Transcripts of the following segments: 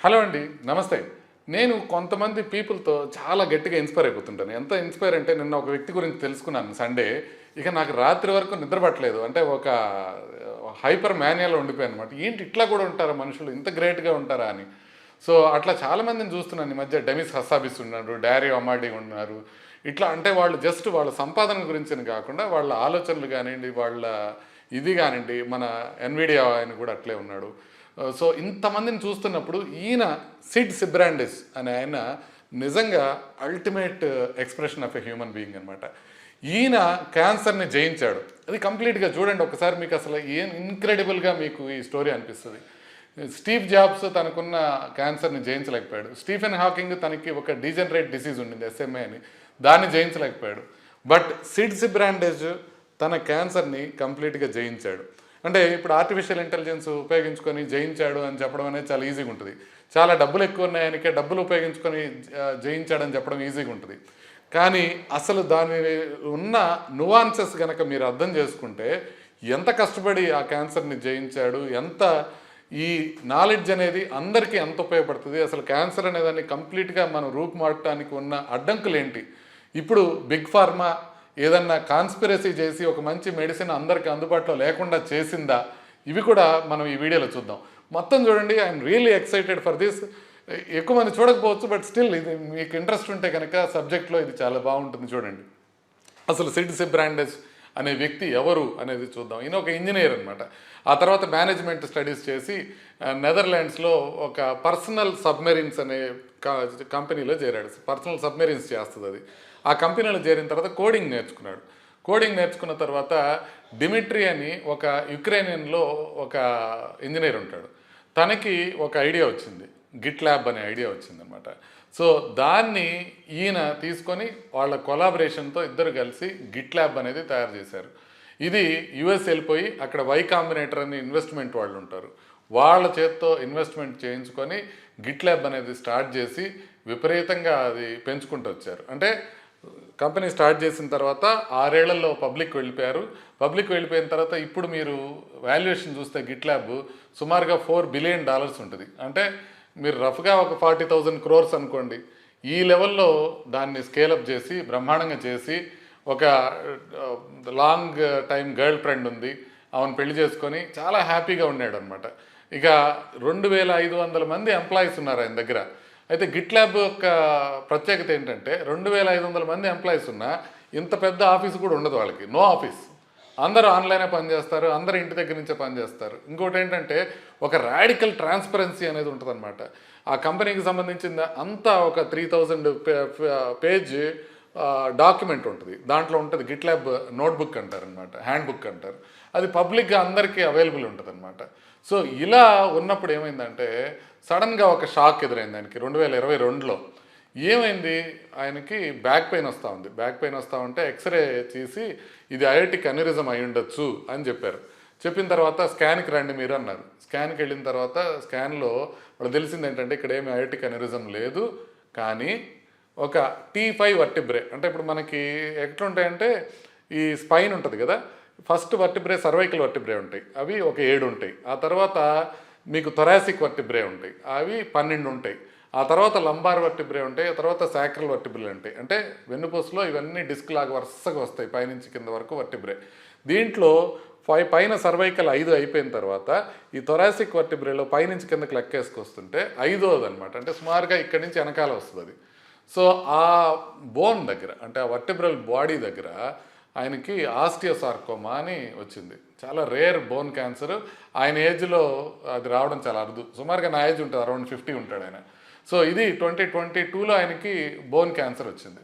Hello అండి, నమస్తే. నేను కొంతమంది పీపుల్‌తో చాలా గట్టిగా ఇన్‌స్పైర్ అయిపోతుంటాను. ఎంత ఇన్‌స్పైర్ అంటే నిన్న ఒక వ్యక్తి గురించి తెలుసుకున్నాను సండే. ఇక నాకు రాత్రి వరకు నిద్ర పట్టలేదు. అంటే ఒక హైపర్ మానియాలో ఉండిపోయానన్నమాట. ఏంటి ఇట్లా కూడా ఉంటారా మనుషులు? ఇంత గ్రేట్‌గా ఉంటారా అని. సో, అట్లా చాలామందిని చూస్తున్నాను ఈ మధ్య. డెమిస్ హస్సాబిస్ ఉన్నారు, డారియో అమాడి ఉన్నారు. ఇట్లా అంటే వాళ్ళు జస్ట్ వాళ్ళ సంపాదన గురించని కాకుండా వాళ్ళ ఆలోచనలు కానివ్వండి, వాళ్ళ ఇది కానివ్వండి, మన ఎన్విడియా ఆయన కూడా అట్లే ఉన్నాడు. సో ఇంతమందిని చూస్తున్నప్పుడు ఈయన సిడ్ సిబ్రాండిస్ అనే ఆయన నిజంగా ultimate expression of a human being అనమాట. ఈయన క్యాన్సర్ని జయించాడు. అది కంప్లీట్గా చూడండి ఒకసారి, మీకు అసలు ఏం ఇన్క్రెడిబుల్గా మీకు ఈ స్టోరీ అనిపిస్తుంది. స్టీవ్ జాబ్స్ తనకున్న క్యాన్సర్ని జయించలేకపోయాడు. స్టీఫెన్ హాకింగ్ తనకి ఒక డీజనరేట్ డిసీజ్ ఉండింది, ఎస్ఎంఏ అని, దాన్ని జయించలేకపోయాడు. బట్ సిడ్ సిబ్రాండేజ్ తన క్యాన్సర్ని కంప్లీట్గా జయించాడు. అంటే ఇప్పుడు ఆర్టిఫిషియల్ ఇంటెలిజెన్స్ ఉపయోగించుకొని జయించాడు అని చెప్పడం అనేది చాలా ఈజీగా ఉంటుంది. చాలా డబ్బులు ఎక్కువ ఉన్నాయనికే డబ్బులు ఉపయోగించుకొని జయించాడని చెప్పడం ఈజీగా ఉంటుంది. కానీ అసలు దాని ఉన్న నువాన్సెస్ కనుక మీరు అర్థం చేసుకుంటే ఎంత కష్టపడి ఆ క్యాన్సర్ని జయించాడు, ఎంత ఈ నాలెడ్జ్ అనేది అందరికీ ఎంత ఉపయోగపడుతుంది, అసలు క్యాన్సర్ అనేదాన్ని కంప్లీట్గా మనం రూపుమాడటానికి ఉన్న అడ్డంకులు ఏంటి, ఇప్పుడు బిగ్ ఫార్మా ఏదన్నా కాన్స్పిరసీ చేసి ఒక మంచి మెడిసిన్ అందరికీ అందుబాటులో లేకుండా చేసిందా, ఇవి కూడా మనం ఈ వీడియోలో చూద్దాం. మొత్తం చూడండి. I'm really excited for this. ఎక్కువ మంది చూడకపోవచ్చు, బట్ స్టిల్ ఇది మీకు ఇంట్రెస్ట్ ఉంటే కనుక సబ్జెక్ట్లో ఇది చాలా బాగుంటుంది. చూడండి అసలు సిడ్ సిబ్రాండెస్ అనే వ్యక్తి ఎవరు అనేది చూద్దాం. ఈయన ఒక ఇంజనీర్ అనమాట. ఆ తర్వాత మేనేజ్మెంట్ స్టడీస్ చేసి నెదర్లాండ్స్లో ఒక పర్సనల్ సబ్మెరీన్స్ అనే కంపెనీలో చేరాడు. పర్సనల్ సబ్మెరీన్స్ చేస్తుంది అది. ఆ కంపెనీలో చేరిన తర్వాత కోడింగ్ నేర్చుకున్నాడు. కోడింగ్ నేర్చుకున్న తర్వాత డిమిట్రీ అని ఒక యుక్రెయిన్లో ఒక ఇంజనీర్ ఉంటాడు. తనకి ఒక ఐడియా వచ్చింది, గిట్ ల్యాబ్ అనే ఐడియా వచ్చిందనమాట. సో దాన్ని ఈయన తీసుకొని వాళ్ళ కొలాబరేషన్తో ఇద్దరు కలిసి గిట్ ల్యాబ్ అనేది తయారు చేశారు. ఇది యుఎస్ వెళ్ళిపోయి అక్కడ వై కాంబినేటర్ అని ఇన్వెస్ట్మెంట్ వాళ్ళు ఉంటారు, వాళ్ళ చేత్తో ఇన్వెస్ట్మెంట్ చేయించుకొని గిట్ ల్యాబ్ అనేది స్టార్ట్ చేసి విపరీతంగా అది పెంచుకుంటూ వచ్చారు. అంటే కంపెనీ స్టార్ట్ చేసిన తర్వాత 6 ఏళ్లలో పబ్లిక్ వెళ్ళిపోయారు. పబ్లిక్ వెళ్ళిపోయిన తర్వాత ఇప్పుడు మీరు వాల్యుయేషన్ చూస్తే గిట్ ల్యాబ్ సుమారుగా $4 బిలియన్ ఉంటుంది. అంటే మీరు రఫ్గా ఒక 40,000 crores అనుకోండి. ఈ లెవెల్లో దాన్ని స్కేలప్ చేసి బ్రహ్మాండంగా చేసి ఒక లాంగ్ టైం గర్ల్ ఫ్రెండ్ ఉంది, ఆమెను పెళ్లి చేసుకొని చాలా హ్యాపీగా ఉన్నాడు అనమాట. ఇక 2,500 మంది ఎంప్లాయీస్ ఉన్నారు ఆయన దగ్గర. అయితే గిట్ ల్యాబ్ యొక్క ప్రత్యేకత ఏంటంటే 2,500 మంది ఎంప్లాయీస్ ఉన్నా ఇంత పెద్ద ఆఫీస్ కూడా ఉండదు వాళ్ళకి. No office. అందరూ ఆన్లైనే పనిచేస్తారు, అందరూ ఇంటి దగ్గర నుంచే పనిచేస్తారు. ఇంకోటి ఏంటంటే ఒక రాడికల్ ట్రాన్స్పరెన్సీ అనేది ఉంటుందన్నమాట. ఆ కంపెనీకి సంబంధించిన అంతా ఒక 3,000 పేజ్ డాక్యుమెంట్ ఉంటుంది. దాంట్లో ఉంటుంది గిట్ ల్యాబ్ నోట్బుక్ అంటారు అనమాట, హ్యాండ్ బుక్ అంటారు. అది పబ్లిక్గా అందరికీ అవైలబుల్ ఉంటుంది అనమాట. సో ఇలా ఉన్నప్పుడు ఏమైందంటే సడన్గా ఒక షాక్ ఎదురైంది ఆయనకి 2022లో. ఏమైంది, ఆయనకి బ్యాక్ పెయిన్ వస్తూ ఉంది. బ్యాక్ పెయిన్ వస్తూ ఉంటే ఎక్స్రే చేసి ఇది అయోటిక్ అన్యూరిజం అయి ఉండొచ్చు అని చెప్పారు. చెప్పిన తర్వాత స్కాన్కి రండి మీరు అన్నారు. స్కాన్కి వెళ్ళిన తర్వాత స్కాన్లో వాళ్ళు తెలిసింది ఏంటంటే ఇక్కడ ఏమి అయోటిక్ అన్యూరిజం లేదు, కానీ ఒక T5 వర్టిబ్రే. అంటే ఇప్పుడు మనకి ఎట్లుంటాయంటే ఈ స్పైన్ ఉంటుంది కదా, ఫస్ట్ వర్టిబ్రే సర్వైకల్ వర్టిబ్రే ఉంటాయి, అవి ఒక 7 ఉంటాయి. ఆ తర్వాత మీకు థొరాసిక్ వర్టిబ్రే ఉంటాయి, అవి 12 ఉంటాయి. ఆ తర్వాత లంబార్ వర్టిబ్రే ఉంటాయి, ఆ తర్వాత సాక్రల్ వర్టిబ్రే ఉంటాయి. అంటే వెన్నుపూసలో ఇవన్నీ డిస్క్ లాగా వరుసగా వస్తాయి పైనుంచి కింద వరకు వర్టిబ్రే. దీంట్లో పైన సర్వైకల్ 5 అయిపోయిన తర్వాత ఈ థొరాసిక్ వర్టిబ్రేలో పైనుంచి కిందకి లెక్కేసుకొస్తుంటే 5వది అనమాట. అంటే సుమారుగా ఇక్కడి నుంచి వెనకాల వస్తుంది అది. సో ఆ బోన్ దగ్గర, అంటే ఆ వర్టిబ్రల్ బాడీ దగ్గర ఆయనకి ఆస్టియోసార్కోమా అని వచ్చింది. చాలా రేర్ బోన్ క్యాన్సర్. ఆయన ఏజ్లో అది రావడం చాలా అరుదు. సుమారుగా నా ఏజ్ ఉంటుంది, అరౌండ్ 50 ఉంటాడు ఆయన. సో ఇది 2022లో ఆయనకి బోన్ క్యాన్సర్ వచ్చింది.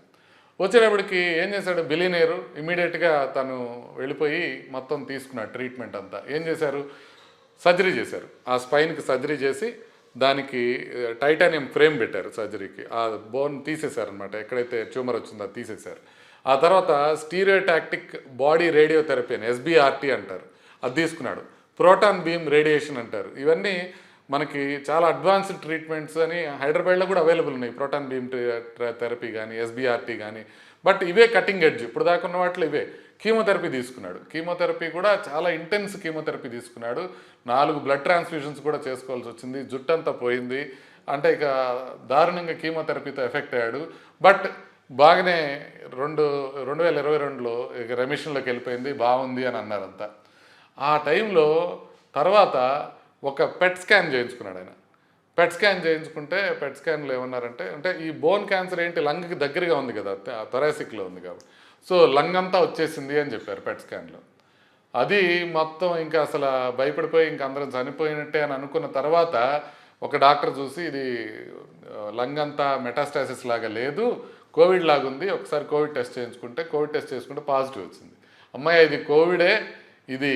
వచ్చేటప్పటికి ఏం చేశాడు బిలియనేరు, ఇమీడియట్గా తను వెళ్ళిపోయి మొత్తం తీసుకున్నాడు ట్రీట్మెంట్ అంతా. ఏం చేశారు, సర్జరీ చేశారు. ఆ స్పైన్కి సర్జరీ చేసి దానికి టైటానియం ఫ్రేమ్ పెట్టారు సర్జరీకి. ఆ బోన్ తీసేశారనమాట, ఎక్కడైతే ట్యూమర్ వచ్చిందో అది తీసేశారు. ఆ తర్వాత స్టీరియోటాక్టిక్ బాడీ రేడియోథెరపీ అని SBRT అంటారు, అది తీసుకున్నాడు. ప్రోటాన్ బీమ్ రేడియేషన్ అంటారు. ఇవన్నీ మనకి చాలా అడ్వాన్స్డ్ ట్రీట్మెంట్స్ అని హైదరాబాద్లో కూడా అవైలబుల్ ఉన్నాయి. ప్రోటాన్ బీమ్ థెరపీ కానీ SBRT కానీ. బట్ ఇవే కటింగ్ ఎడ్జ్, ఇప్పుడు దాకా ఉన్న వాటిలో ఇవే. కీమోథెరపీ తీసుకున్నాడు. కీమోథెరపీ కూడా చాలా ఇంటెన్స్ కీమోథెరపీ తీసుకున్నాడు. 4 బ్లడ్ ట్రాన్స్ఫ్యూషన్స్ కూడా చేసుకోవాల్సి వచ్చింది. జుట్టంతా పోయింది. అంటే ఇక దారుణంగా కీమోథెరపీతో ఎఫెక్ట్ అయ్యాడు. బట్ బాగానే 2022లో ఇక రెమిషన్లోకి వెళ్ళిపోయింది, బాగుంది అని అన్నారంతా. ఆ టైంలో తర్వాత ఒక పెట్ స్కాన్ చేయించుకున్నాడు ఆయన. పెట్ స్కాన్ చేయించుకుంటే పెట్ స్కాన్లో ఏమన్నారంటే, అంటే ఈ బోన్ క్యాన్సర్ ఏంటి లంగ్కి దగ్గరగా ఉంది కదా, థొరాసిక్లో ఉంది కాబట్టి, సో లంగ్ అంతా వచ్చేసింది అని చెప్పారు పెట్ స్కాన్లో. అది మొత్తం ఇంకా అసలు భయపడిపోయి ఇంక అందరం చనిపోయినట్టే అని అనుకున్న తర్వాత ఒక డాక్టర్ చూసి ఇది లంగ్ అంతా మెటాస్టాసిస్ లాగా లేదు, కోవిడ్ లాగా ఉంది, ఒకసారి కోవిడ్ టెస్ట్ చేసుకుంటే పాజిటివ్ వచ్చింది. అమ్మాయి ఇది కోవిడే, ఇది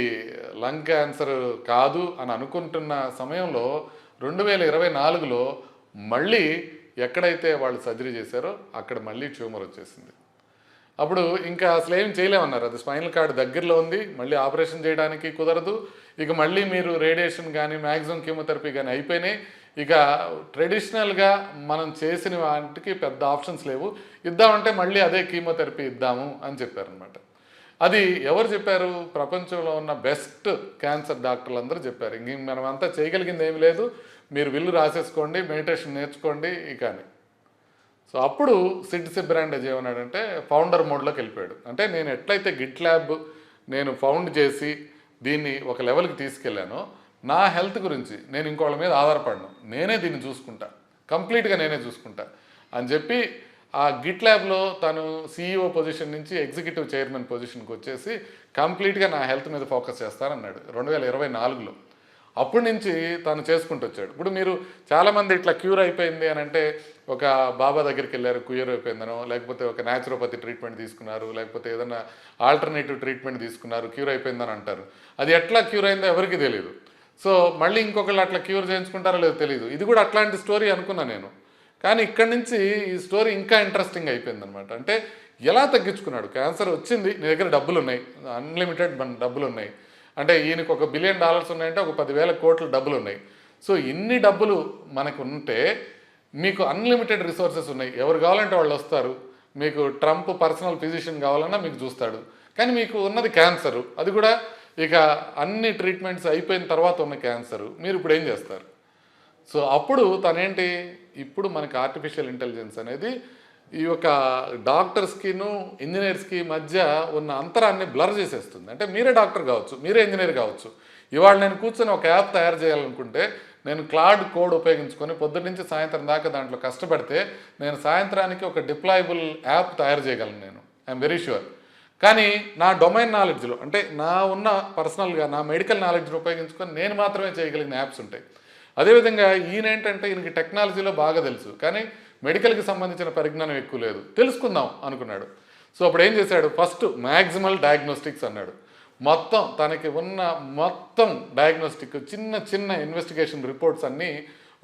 లంగ్ క్యాన్సర్ కాదు అని అనుకుంటున్న సమయంలో 2024లో మళ్ళీ ఎక్కడైతే వాళ్ళు సర్జరీ చేశారో అక్కడ మళ్ళీ ట్యూమర్ వచ్చేసింది. అప్పుడు ఇంకా అసలు ఏం చేయలేమన్నారు, అది స్పైనల్ కార్డ్ దగ్గరలో ఉంది, మళ్ళీ ఆపరేషన్ చేయడానికి కుదరదు, ఇక మళ్ళీ మీరు రేడియేషన్ కానీ మ్యాక్సిమం కీమోథెరపీ కానీ అయిపోయినాయి, ఇక ట్రెడిషనల్గా మనం చేసిన వాటికి పెద్ద ఆప్షన్స్ లేవు, ఇద్దామంటే మళ్ళీ అదే కీమోథెరపీ ఇద్దాము అని చెప్పారనమాట. అది ఎవరు చెప్పారు? ప్రపంచంలో ఉన్న బెస్ట్ క్యాన్సర్ డాక్టర్లు అందరూ చెప్పారు. ఇంక మనం అంతా చేయగలిగింది ఏమి లేదు, మీరు విల్లు రాసేసుకోండి, మెడిటేషన్ నేర్చుకోండి ఇక అని. సో అప్పుడు సిడ్ సిబ్రాండేజ్ ఏమన్నాడంటే ఫౌండర్ మోడ్లోకి వెళ్ళిపోయాడు. అంటే నేను ఎట్లయితే గిట్ ల్యాబ్ నేను ఫౌండ్ చేసి దీన్ని ఒక లెవెల్కి తీసుకెళ్ళానో, నా హెల్త్ గురించి నేను ఇంకోళ్ళ మీద ఆధారపడను, నేనే దీన్ని చూసుకుంటా, కంప్లీట్గా నేనే చూసుకుంటా అని చెప్పి ఆ గిట్ ల్యాబ్లో తను CEO పొజిషన్ నుంచి ఎగ్జిక్యూటివ్ చైర్మన్ పొజిషన్కి వచ్చేసి కంప్లీట్గా నా హెల్త్ మీద ఫోకస్ చేస్తానన్నాడు 2024లో. అప్పటి నుంచి తను చేసుకుంటూ వచ్చాడు. ఇప్పుడు మీరు చాలామంది ఇట్లా క్యూర్ అయిపోయింది అని అంటే ఒక బాబా దగ్గరికి వెళ్ళారు క్యూర్ అయిపోయిందనో, లేకపోతే ఒక న్యాచురోపతి ట్రీట్మెంట్ తీసుకున్నారు, లేకపోతే ఏదైనా ఆల్టర్నేటివ్ ట్రీట్మెంట్ తీసుకున్నారు, క్యూర్ అయిపోయిందని అంటారు. అది ఎట్లా క్యూర్ అయిందో ఎవరికి తెలియదు. సో మళ్ళీ ఇంకొకళ్ళు అట్లా క్యూర్ చేయించుకుంటారో లేదో తెలియదు. ఇది కూడా అట్లాంటి స్టోరీ అనుకున్నా నేను. కానీ ఇక్కడి నుంచి ఈ స్టోరీ ఇంకా ఇంట్రెస్టింగ్ అయిపోయింది అనమాట. అంటే ఎలా తగ్గించుకున్నాడు, క్యాన్సర్ వచ్చింది, నీ దగ్గర డబ్బులు ఉన్నాయి, అన్లిమిటెడ్ డబ్బులు ఉన్నాయి, అంటే ఈయనకు $1 బిలియన్ ఉన్నాయంటే ఒక 10,000 కోట్ల డబ్బులు ఉన్నాయి. సో ఇన్ని డబ్బులు మనకు ఉంటే మీకు అన్లిమిటెడ్ రిసోర్సెస్ ఉన్నాయి, ఎవరు కావాలంటే వాళ్ళు వస్తారు, మీకు ట్రంప్ పర్సనల్ ఫిజిషియన్ కావాలన్నా మీకు చూస్తాడు. కానీ మీకు ఉన్నది క్యాన్సరు, అది కూడా ఇక అన్ని ట్రీట్మెంట్స్ అయిపోయిన తర్వాత ఉన్న క్యాన్సరు, మీరు ఇప్పుడు ఏం చేస్తారు? సో అప్పుడు తనేంటి, ఇప్పుడు మనకి ఆర్టిఫిషియల్ ఇంటెలిజెన్స్ అనేది ఈ యొక్క డాక్టర్స్కిను ఇంజనీర్స్కి మధ్య ఉన్న అంతరాన్ని బ్లర్ చేసేస్తుంది. అంటే మీరే డాక్టర్ కావచ్చు, మీరే ఇంజనీర్ కావచ్చు, ఇవాళ నేను కూర్చొని ఒక యాప్ తయారు చేయాలనుకుంటే నేను క్లాడ్ కోడ్ ఉపయోగించుకొని పొద్దున్న నుంచి సాయంత్రం దాకా దాంట్లో కష్టపడితే నేను సాయంత్రానికి ఒక డిప్లాయబుల్ యాప్ తయారు చేయగలను, నేను ఐఎమ్ వెరీ ష్యూర్. కానీ నా డొమైన్ నాలెడ్జ్లో, అంటే నా ఉన్న పర్సనల్గా నా మెడికల్ నాలెడ్జ్ని ఉపయోగించుకొని నేను మాత్రమే చేయగలిగిన యాప్స్ ఉంటాయి. అదేవిధంగా ఈయన ఏంటంటే ఈయనకి టెక్నాలజీలో బాగా తెలుసు, కానీ మెడికల్కి సంబంధించిన పరిజ్ఞానం ఎక్కువ లేదు, తెలుసుకుందాం అనుకున్నాడు. సో అప్పుడు ఏం చేశాడు, ఫస్ట్ మ్యాక్సిమల్ డయాగ్నోస్టిక్స్ అన్నాడు. మొత్తం తనకి ఉన్న మొత్తం డయాగ్నోస్టిక్ చిన్న చిన్న ఇన్వెస్టిగేషన్ రిపోర్ట్స్ అన్నీ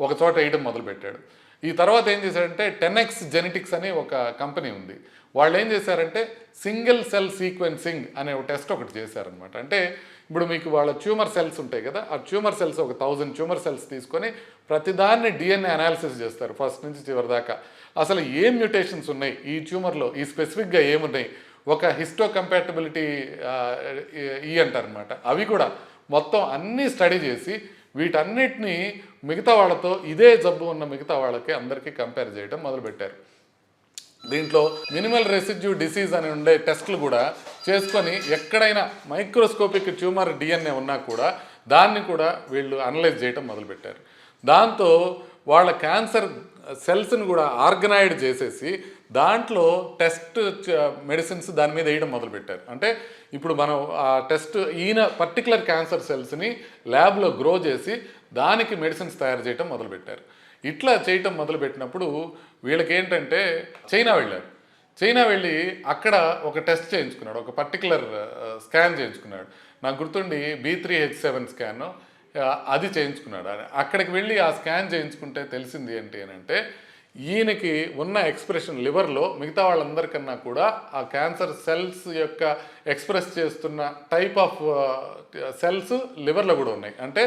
ఒక చోట వేయడం మొదలుపెట్టాడు. ఈ తర్వాత ఏం చేశాడంటే 10x జెనెటిక్స్ అని ఒక కంపెనీ ఉంది, వాళ్ళు ఏం చేశారంటే సింగిల్ సెల్ సీక్వెన్సింగ్ అనే ఒక టెస్ట్ ఒకటి చేశారనమాట. అంటే ఇప్పుడు మీకు వాళ్ళ ట్యూమర్ సెల్స్ ఉంటాయి కదా, ఆ ట్యూమర్ సెల్స్ ఒక 1000 ట్యూమర్ సెల్స్ తీసుకొని ప్రతిదాన్ని DNA అనాలిసిస్ చేస్తారు ఫస్ట్ నుంచి చివరి దాకా. అసలు ఏం మ్యూటేషన్స్ ఉన్నాయి ఈ ట్యూమర్లో, ఈ స్పెసిఫిక్గా ఏమున్నాయి, ఒక హిస్టో కంపాటబిలిటీ అంటారనమాట, అవి కూడా మొత్తం అన్నీ స్టడీ చేసి వీటన్నిటినీ మిగతా వాళ్ళతో ఇదే జబ్బు ఉన్న మిగతా వాళ్ళకి అందరికీ కంపేర్ చేయడం మొదలుపెట్టారు. దీంట్లో మినిమల్ రెసిడ్యూ డిసీజ్ అని ఉండే టెస్టులు కూడా చేసుకొని ఎక్కడైనా మైక్రోస్కోపిక్ ట్యూమర్ DNA ఉన్నా కూడా దాన్ని కూడా వీళ్ళు అనలైజ్ చేయడం మొదలుపెట్టారు. దాంతో వాళ్ళ క్యాన్సర్ సెల్స్ని కూడా ఆర్గనైడ్ చేసేసి దాంట్లో టెస్ట్ మెడిసిన్స్ దాని మీద వేయడం మొదలుపెట్టారు. అంటే ఇప్పుడు మనం ఆ టెస్ట్ ఈయన పర్టికులర్ క్యాన్సర్ సెల్స్ని ల్యాబ్లో గ్రో చేసి దానికి మెడిసిన్స్ తయారు చేయడం మొదలుపెట్టారు. ఇట్లా చేయటం మొదలుపెట్టినప్పుడు వీళ్ళకి ఏంటంటే చైనా వెళ్ళారు. చైనా వెళ్ళి అక్కడ ఒక టెస్ట్ చేయించుకున్నాడు, ఒక పర్టికులర్ స్కాన్ చేయించుకున్నాడు. నాకు గుర్తుండి B3H7 స్కాన్, అది చేయించుకున్నాడు. అక్కడికి వెళ్ళి ఆ స్కాన్ చేయించుకుంటే తెలిసింది ఏంటి అని అంటే ఈయనకి ఉన్న ఎక్స్ప్రెషన్ లివర్లో మిగతా వాళ్ళందరికన్నా కూడా ఆ క్యాన్సర్ సెల్స్ యొక్క ఎక్స్ప్రెస్ చేస్తున్న టైప్ ఆఫ్ సెల్స్ లివర్లో కూడా ఉన్నాయి. అంటే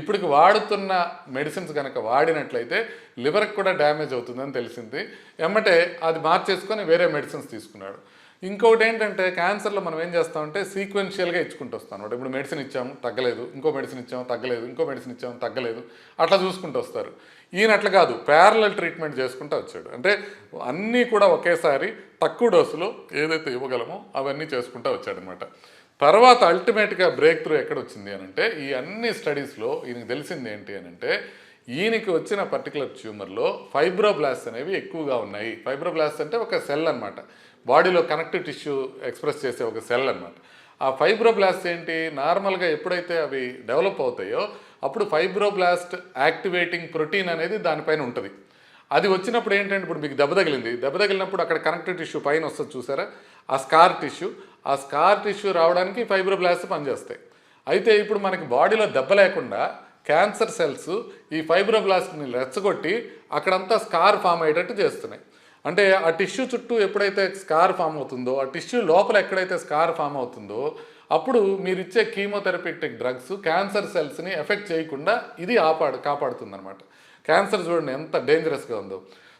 ఇప్పటికి వాడుతున్న మెడిసిన్స్ కనుక వాడినట్లయితే లివర్కి కూడా డ్యామేజ్ అవుతుందని తెలిసింది. ఎమ్మటే అది మార్చేసుకొని వేరే మెడిసిన్స్ తీసుకున్నాడు. ఇంకొకటి ఏంటంటే క్యాన్సర్లో మనం ఏం చేస్తామంటే సీక్వెన్షియల్గా ఇచ్చుకుంటూ వస్తాం అనమాట. ఇప్పుడు మెడిసిన్ ఇచ్చాము తగ్గలేదు, ఇంకో మెడిసిన్ ఇచ్చాము తగ్గలేదు, ఇంకో మెడిసిన్ ఇచ్చాము తగ్గలేదు, అట్లా చూసుకుంటూ వస్తారు. ఈయన అట్లా కాదు, ప్యారలల్ ట్రీట్మెంట్ చేసుకుంటూ వచ్చాడు. అంటే అన్నీ కూడా ఒకేసారి తక్కువ డోసులో ఏదైతే ఇవ్వగలమో అవన్నీ చేసుకుంటూ వచ్చాడనమాట. తర్వాత అల్టిమేట్గా బ్రేక్ త్రూ ఎక్కడ వచ్చింది అని అంటే, ఈ అన్ని స్టడీస్లో ఈయనకి తెలిసింది ఏంటి అని అంటే, ఈయనకి వచ్చిన పర్టికులర్ ట్యూమర్లో ఫైబ్రోబ్లాస్ట్ అనేవి ఎక్కువగా ఉన్నాయి. ఫైబ్రోబ్లాస్ట్ అంటే ఒక సెల్ అనమాట, బాడీలో కనెక్టివ్ టిష్యూ ఎక్స్ప్రెస్ చేసే ఒక సెల్ అనమాట. ఆ ఫైబ్రోబ్లాస్ట్ ఏంటి, నార్మల్గా ఎప్పుడైతే అవి డెవలప్ అవుతాయో అప్పుడు ఫైబ్రోబ్లాస్ట్ యాక్టివేటింగ్ ప్రోటీన్ అనేది దానిపైన ఉంటుంది. అది వచ్చినప్పుడు ఏంటంటే, ఇప్పుడు మీకు దెబ్బ తగిలింది, దెబ్బ తగిలినప్పుడు అక్కడ కనెక్టివ్ టిష్యూ పైన వస్తుంది చూసారా, ఆ స్కార్ టిష్యూ, ఆ స్కార్ టిష్యూ రావడానికి ఫైబ్రోబ్లాస్ట్ పనిచేస్తాయి. అయితే ఇప్పుడు మనకి బాడీలో దెబ్బ లేకుండా క్యాన్సర్ సెల్స్ ఈ ఫైబ్రోబ్లాస్ట్ని రెచ్చగొట్టి అక్కడంతా స్కార్ ఫామ్ అయ్యేటట్టు చేస్తున్నాయి. అంటే ఆ టిష్యూ చుట్టూ ఎప్పుడైతే స్కార్ ఫామ్ అవుతుందో, ఆ టిష్యూ లోపల ఎక్కడైతే స్కార్ ఫామ్ అవుతుందో అప్పుడు మీరు ఇచ్చే కీమోథెరపిటిక్ డ్రగ్స్ క్యాన్సర్ సెల్స్ని ఎఫెక్ట్ చేయకుండా ఇది కాపాడుతుంది అనమాట. క్యాన్సర్ చూడండి ఎంత డేంజరస్గా ఉందో.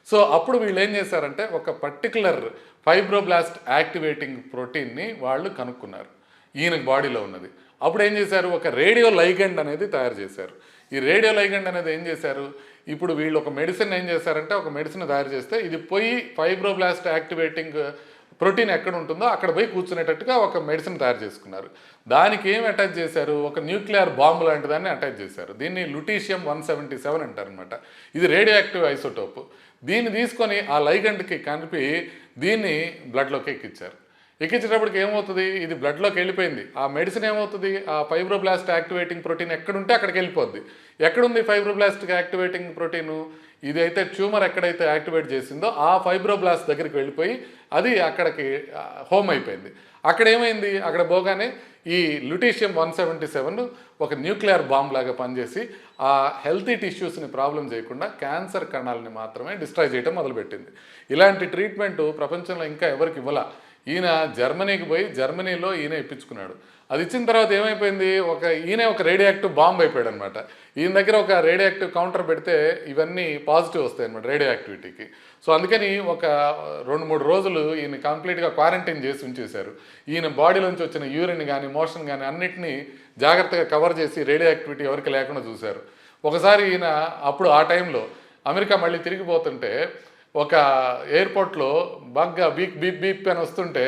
సో అప్పుడు వీళ్ళు ఏం చేశారంటే, ఒక పర్టికులర్ ఫైబ్రోబ్లాస్ట్ యాక్టివేటింగ్ ప్రోటీన్ని వాళ్ళు కనుక్కున్నారు ఈయన బాడీలో ఉన్నది. అప్పుడు ఏం చేశారు, ఒక రేడియో లైగండ్ అనేది తయారు చేశారు. ఈ రేడియో లైగండ్ అనేది ఏం చేశారు, ఇప్పుడు వీళ్ళు ఒక మెడిసిన్ ఏం చేశారంటే, ఒక మెడిసిన్ తయారు చేస్తే ఇది పోయి ఫైబ్రోబ్లాస్ట్ యాక్టివేటింగ్ ప్రోటీన్ ఎక్కడ ఉంటుందో అక్కడ పోయి కూర్చునేటట్టుగా ఒక మెడిసిన్ తయారు చేసుకున్నారు. దానికి ఏం అటాచ్ చేశారు, ఒక న్యూక్లియర్ బాంబు లాంటి దాన్ని అటాచ్ చేశారు. దీన్ని లుటీషియం-177 అంటారనమాట. ఇది రేడియో యాక్టివ్ ఐసోటోప్. దీన్ని తీసుకొని ఆ లైగండ్కి కలిపి దీన్ని బ్లడ్లోకి ఎక్కించారు. ఎక్కించేటప్పటికి ఏమవుతుంది, ఇది బ్లడ్లోకి వెళ్ళిపోయింది. ఆ మెడిసిన్ ఏమవుతుంది, ఆ ఫైబ్రోబ్లాస్ట్ యాక్టివేటింగ్ ప్రోటీన్ ఎక్కడుంటే అక్కడికి వెళ్ళిపోద్ది. ఎక్కడుంది ఫైబ్రోబ్లాస్ట్ యాక్టివేటింగ్ ప్రోటీను, ఇది అయితే ట్యూమర్ ఎక్కడైతే యాక్టివేట్ చేసిందో ఆ ఫైబ్రోబ్లాస్ట్ దగ్గరికి వెళ్ళిపోయి అది అక్కడికి హోమ్ అయిపోయింది. అక్కడ ఏమైంది, అక్కడ పోగానే ఈ లుటీషియం-177 ఒక న్యూక్లియర్ బాంబ్ లాగా పనిచేసి ఆ హెల్తీ టిష్యూస్ని ప్రాబ్లం చేయకుండా క్యాన్సర్ కణాలని మాత్రమే డిస్ట్రాయ్ చేయడం మొదలుపెట్టింది. ఇలాంటి ట్రీట్మెంటు ప్రపంచంలో ఇంకా ఎవరికి ఇవ్వాల. ఈయన జర్మనీకి పోయి జర్మనీలో ఈయన ఇప్పించుకున్నాడు. అది ఇచ్చిన తర్వాత ఏమైపోయింది, ఈయనే ఒక రేడియో యాక్టివ్ బాంబ్ అయిపోయాడు అనమాట. ఈయన దగ్గర ఒక రేడియో యాక్టివ్ కౌంటర్ పెడితే ఇవన్నీ పాజిటివ్ వస్తాయి అనమాట రేడియో యాక్టివిటీకి. సో అందుకని ఒక 2-3 రోజులు ఈయన కంప్లీట్గా క్వారంటైన్ చేసి ఉంచేశారు. ఈయన బాడీలోంచి వచ్చిన యూరిన్ కానీ మోషన్ కానీ అన్నిటినీ జాగ్రత్తగా కవర్ చేసి రేడియో యాక్టివిటీ ఎవరికి లేకుండా చూశారు. ఒకసారి ఈయన అప్పుడు ఆ టైంలో అమెరికా మళ్ళీ తిరిగిపోతుంటే ఒక ఎయిర్పోర్ట్లో బాగా బీప్ బీప్ బీప్ అని వస్తుంటే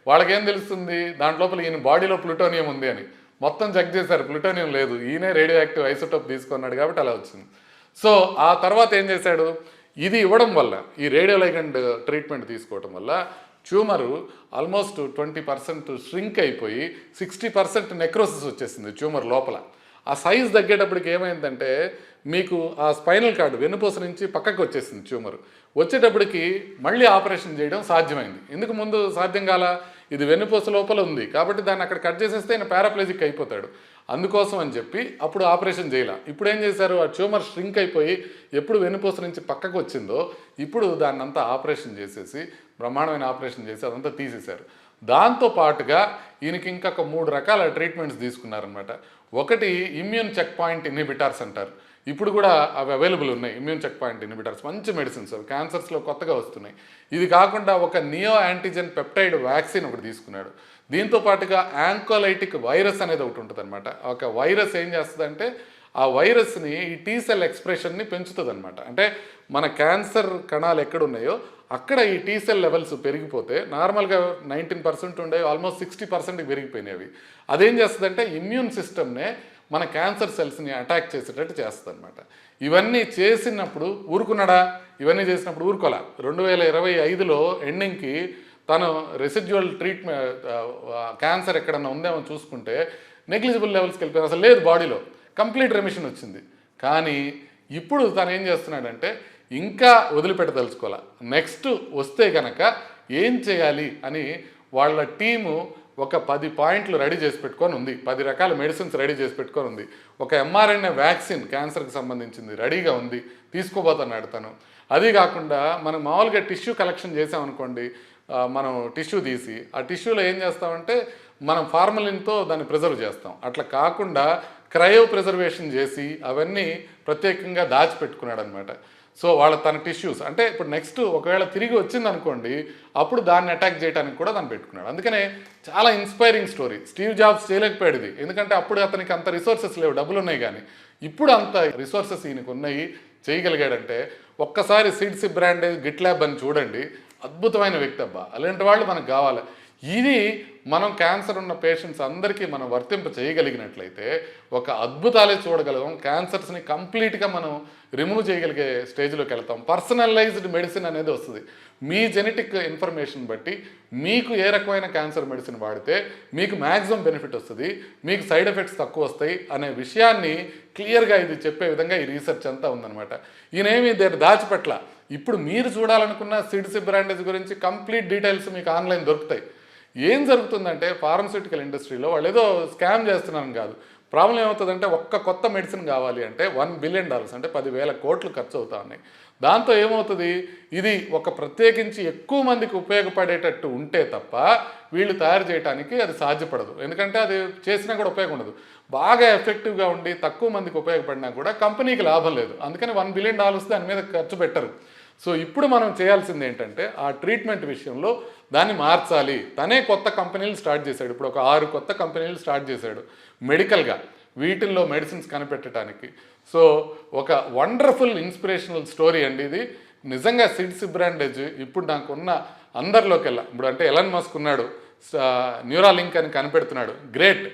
వాళ్ళకేం తెలుస్తుంది, దాంట్లోపల ఈయన బాడీలో ప్లూటోనియం ఉంది అని మొత్తం చెక్ చేశారు. ప్లూటోనియం లేదు, ఈయనే రేడియో యాక్టివ్ ఐసోటోప్ తీసుకున్నాడు కాబట్టి అలా వచ్చింది. సో ఆ తర్వాత ఏం చేశాడు, ఇది ఇవ్వడం వల్ల, ఈ రేడియో లైగండ్ ట్రీట్మెంట్ తీసుకోవడం వల్ల ట్యూమరు ఆల్మోస్ట్ 20% ష్రింక్ అయిపోయి 60% నెక్రోసిస్ వచ్చేసింది ట్యూమర్ లోపల. ఆ సైజ్ తగ్గేటప్పటికి ఏమైందంటే, మీకు ఆ స్పైనల్ కార్డు వెన్నుపూస నుంచి పక్కకు వచ్చేసింది ట్యూమర్. వచ్చేటప్పటికి మళ్ళీ ఆపరేషన్ చేయడం సాధ్యమైంది. ఎందుకు ముందు సాధ్యం కాల, ఇది వెన్నుపూస లోపల ఉంది కాబట్టి దాన్ని అక్కడ కట్ చేసేస్తే ఆయన పారాప్లెజిక్ అయిపోతాడు. అందుకోసం అని చెప్పి అప్పుడు ఆపరేషన్ చేయాల. ఇప్పుడు ఏం చేశారు, ఆ ట్యూమర్ ష్రింక్ అయిపోయి ఎప్పుడు వెన్నుపూస నుంచి పక్కకు వచ్చిందో ఇప్పుడు దాన్ని అంతా ఆపరేషన్ చేసేసి, బ్రహ్మాండమైన ఆపరేషన్ చేసి అదంతా తీసేశారు. దాంతో పాటుగా ఈయనకి ఇంకొక 3 రకాల ట్రీట్మెంట్స్ తీసుకున్నారనమాట. ఒకటి ఇమ్యూన్ చెక్ పాయింట్ ఇన్హిబిటర్స్ అంటారు. ఇప్పుడు కూడా అవి అవైలబుల్ ఉన్నాయి. ఇమ్యూన్ చెక్ పాయింట్ ఇన్హిబిటర్స్ మంచి మెడిసిన్స్, అవి క్యాన్సర్స్లో కొత్తగా వస్తున్నాయి. ఇది కాకుండా ఒక నియో యాంటీజెన్ పెప్టైడ్ వ్యాక్సిన్ ఒకటి తీసుకున్నాడు. దీంతో పాటుగా యాంకోలైటిక్ వైరస్ అనేది ఒకటి ఉంటుంది అనమాట. ఒక వైరస్ ఏం చేస్తుందంటే, ఆ వైరస్ని ఈ టీ సెల్ ఎక్స్ప్రెషన్ని పెంచుతుంది అనమాట. అంటే మన క్యాన్సర్ కణాలు ఎక్కడున్నాయో అక్కడ ఈ టీ సెల్ లెవెల్స్ పెరిగిపోతే, నార్మల్గా 19% ఉండే ఆల్మోస్ట్ 60%కి పెరిగిపోయినాయి అవి. అదేం చేస్తుందంటే ఇమ్యూన్ సిస్టమ్నే మన క్యాన్సర్ సెల్స్ని అటాక్ చేసేటట్టు చేస్తుంది అనమాట. ఇవన్నీ చేసినప్పుడు ఊరుకున్నాడా, ఇవన్నీ చేసినప్పుడు ఊరుకోలే. 2025లో ఎండింగ్కి తను రెసిడ్యువల్ ట్రీట్మెంట్ క్యాన్సర్ ఎక్కడన్నా ఉందేమో చూసుకుంటే నెగ్లిజిబుల్ లెవెల్స్కి వెళ్ళిపోయారు, అసలు లేదు బాడీలో, కంప్లీట్ రెమిషన్ వచ్చింది. కానీ ఇప్పుడు తను ఏం చేస్తున్నాడంటే ఇంకా వదిలిపెట్టదలుచుకోవాలి. నెక్స్ట్ వస్తే కనుక ఏం చేయాలి అని వాళ్ళ టీము ఒక 10 పాయింట్లు రెడీ చేసి పెట్టుకొని ఉంది. 10 రకాల మెడిసిన్స్ రెడీ చేసి పెట్టుకొని ఉంది. ఒక mRNA వ్యాక్సిన్ క్యాన్సర్కి సంబంధించింది రెడీగా ఉంది, తీసుకోబోతున్నాడు తను. అది కాకుండా మనం మామూలుగా టిష్యూ కలెక్షన్ చేసామనుకోండి, మనం టిష్యూ తీసి ఆ టిష్యూలో ఏం చేస్తామంటే మనం ఫార్మలిన్తో దాన్ని ప్రిజర్వ్ చేస్తాం. అట్లా కాకుండా క్రయో ప్రిజర్వేషన్ చేసి అవన్నీ ప్రత్యేకంగా దాచిపెట్టుకున్నాడు అనమాట. సో వాళ్ళ తన టిష్యూస్ అంటే ఇప్పుడు నెక్స్ట్ ఒకవేళ తిరిగి వచ్చిందనుకోండి, అప్పుడు దాన్ని అటాక్ చేయడానికి కూడా దాన్ని పెట్టుకున్నాడు. అందుకనే చాలా ఇన్స్పైరింగ్ స్టోరీ. స్టీవ్ జాబ్స్ చేయలేకపోయాడు ఇది, ఎందుకంటే అప్పుడు అతనికి అంత రిసోర్సెస్ లేవు, డబ్బులు ఉన్నాయి. కానీ ఇప్పుడు అంత రిసోర్సెస్ ఈయనకు ఉన్నాయి, చేయగలిగాడంటే ఒక్కసారి సీడ్స్ బ్రాండ్ గిట్లాబ్ అని చూడండి, అద్భుతమైన వ్యక్తి అబ్బా. అలాంటి వాళ్ళు మనకు కావాలి. ఇది మనం క్యాన్సర్ ఉన్న పేషెంట్స్ అందరికీ మనం వర్తింప చేయగలిగినట్లయితే ఒక అద్భుతాలే చూడగలం. క్యాన్సర్స్ని కంప్లీట్గా మనం రిమూవ్ చేయగలిగే స్టేజ్లోకి వెళ్తాం. పర్సనలైజ్డ్ మెడిసిన్ అనేది వస్తుంది. మీ జెనెటిక్ ఇన్ఫర్మేషన్ బట్టి మీకు ఏ రకమైన క్యాన్సర్ మెడిసిన్ వాడితే మీకు మ్యాక్సిమం బెనిఫిట్ వస్తుంది, మీకు సైడ్ ఎఫెక్ట్స్ తక్కువ వస్తాయి అనే విషయాన్ని క్లియర్గా ఇది చెప్పే విధంగా ఈ రీసెర్చ్ అంతా ఉందన్నమాట. ఈయనేమి దాచిపెట్ల. ఇప్పుడు మీరు చూడాలనుకున్న సీడ్స్ బ్రాండేజ్ గురించి కంప్లీట్ డీటెయిల్స్ మీకు ఆన్లైన్ దొరుకుతాయి. ఏం జరుగుతుందంటే ఫార్మస్యూటికల్ ఇండస్ట్రీలో వాళ్ళు ఏదో స్కామ్ చేస్తున్నారని కాదు. ప్రాబ్లం ఏమవుతుందంటే ఒక్క కొత్త మెడిసిన్ కావాలి అంటే $1 బిలియన్ అంటే 10,000 కోట్లు ఖర్చు అవుతా ఉన్నాయి. దాంతో ఏమవుతుంది, ఇది ఒక ప్రత్యేకించి ఎక్కువ మందికి ఉపయోగపడేటట్టు ఉంటే తప్ప వీళ్ళు తయారు చేయడానికి అది సాధ్యపడదు. ఎందుకంటే అది చేసినా కూడా ఉపయోగం ఉండదు. బాగా ఎఫెక్టివ్గా ఉండి తక్కువ మందికి ఉపయోగపడినా కూడా కంపెనీకి లాభం లేదు. అందుకని $1 బిలియన్ దాని మీద ఖర్చు పెట్టరు. సో ఇప్పుడు మనం చేయాల్సింది ఏంటంటే ఆ ట్రీట్మెంట్ విషయంలో దాన్ని మార్చాలి. తనే కొత్త కంపెనీలు స్టార్ట్ చేశాడు. ఇప్పుడు ఒక 6 కొత్త కంపెనీలు స్టార్ట్ చేశాడు మెడికల్గా, వీటిల్లో మెడిసిన్స్ కనిపెట్టడానికి. సో ఒక వండర్ఫుల్ ఇన్స్పిరేషనల్ స్టోరీ అండి ఇది. నిజంగా సీడ్స్ బ్రాండేజ్ ఇప్పుడు నాకున్న అందరిలోకెల్లా, ఇప్పుడు అంటే ఎలన్ మస్క్ ఉన్నాడు, న్యూరాలింక్ అని కనిపెడుతున్నాడు, గ్రేట్.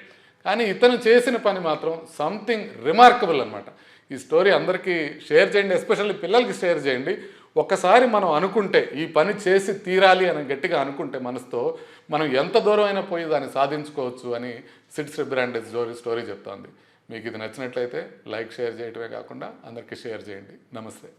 కానీ ఇతను చేసిన పని మాత్రం సంథింగ్ రిమార్కబుల్ అనమాట. ఈ స్టోరీ అందరికీ షేర్ చేయండి, ఎస్పెషల్లీ పిల్లలకి షేర్ చేయండి. ఒక్కసారి మనం అనుకుంటే ఈ పని చేసి తీరాలి అని గట్టిగా అనుకుంటే మనసుతో, మనం ఎంత దూరం అయినా పోయి దాన్ని సాధించుకోవచ్చు అని సీడ్స్ బ్రాండేజ్ స్టోరీ చెప్తోంది. మీకు ఇది నచ్చినట్లయితే లైక్, షేర్ చేయటమే కాకుండా అందరికీ షేర్ చేయండి. నమస్తే.